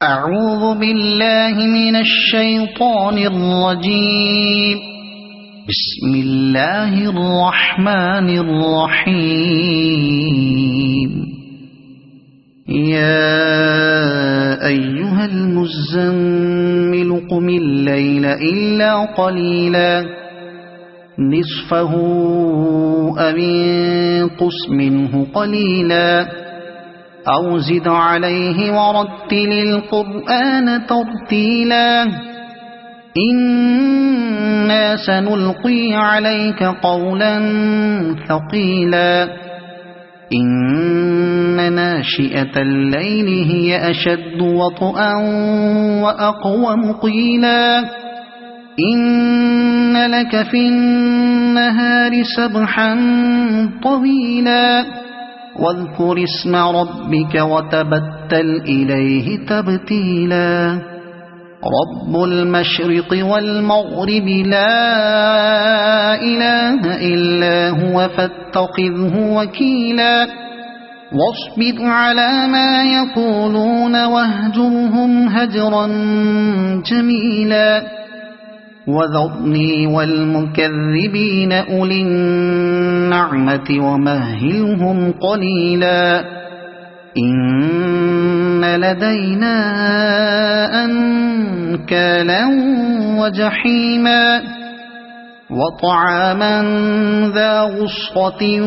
أعوذ بالله من الشيطان الرجيم. بسم الله الرحمن الرحيم. يا أيها المزمل قم الليل إلا قليلا نصفه أو انقص منه قليلا أو زد عليه ورتل القرآن ترتيلا إنا سنلقي عليك قولا ثقيلا إن ناشئة الليل هي أشد وطئا وأقوم قيلا إن لك في النهار سبحا طويلا واذكر اسم ربك وتبتل إليه تبتيلا رب المشرق والمغرب لا إله إلا هو فاتخذه وكيلا واصبر على ما يقولون واهجرهم هجرا جميلا وذرني والمكذبين أولي النعمة ومهلهم قليلا إن لدينا أنكالا وجحيما وطعاما ذا غصة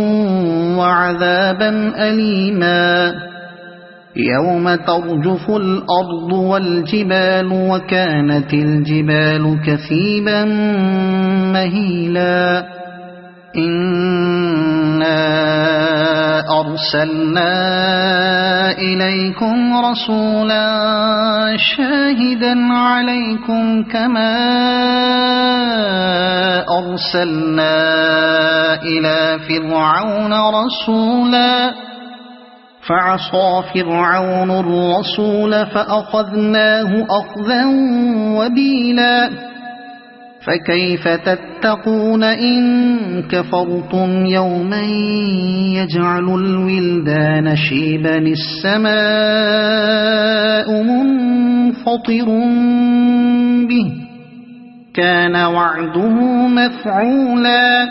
وعذابا أليما يوم ترجف الأرض والجبال وكانت الجبال كثيبا مهيلا إنا أرسلنا إليكم رسولا شاهدا عليكم كما أرسلنا إلى فرعون رسولا فعصى فرعون الرسول فأخذناه أخذا وبيلا فكيف تتقون إن كفرتم يوما يجعل الولدان شيبا السماء منفطر به كان وعده مفعولا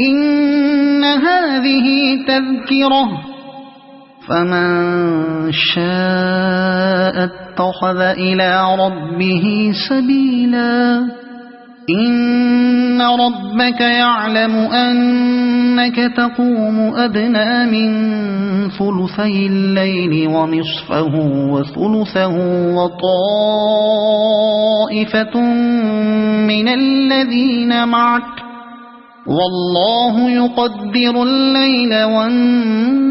إن هذه تذكرة فمن شاء اتخذ إلى ربه سبيلا إن ربك يعلم أنك تقوم أدنى من ثلثي الليل ونصفه وثلثه وطائفة من الذين معك والله يقدر الليل والنهار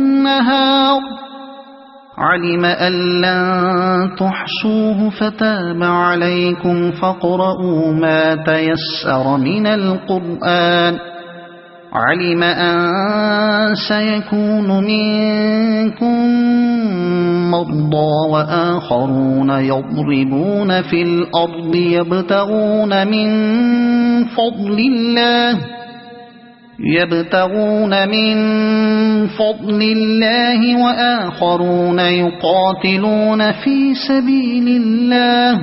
علم أن لن تحصوه فتاب عليكم فاقرؤوا ما تيسر من القرآن علم أن سيكون منكم مرضى وآخرون يضربون في الأرض يبتغون من فضل الله وآخرون يقاتلون في سبيل الله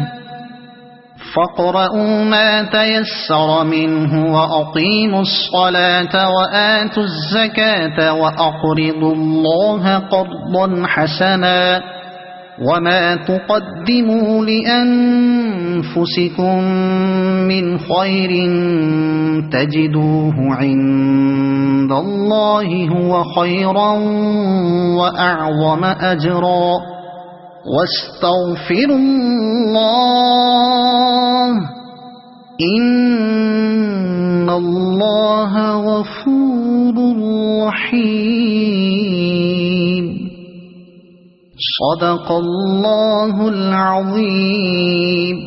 فاقرؤوا ما تيسر منه وأقيموا الصلاة وآتوا الزكاة وأقرضوا الله قرضا حسنا وما تقدموا لأنفسكم من خير تجدوه عند الله هو خيرا وأعظم أجرا واستغفروا الله إن الله غفور رحيم صدق الله العظيم.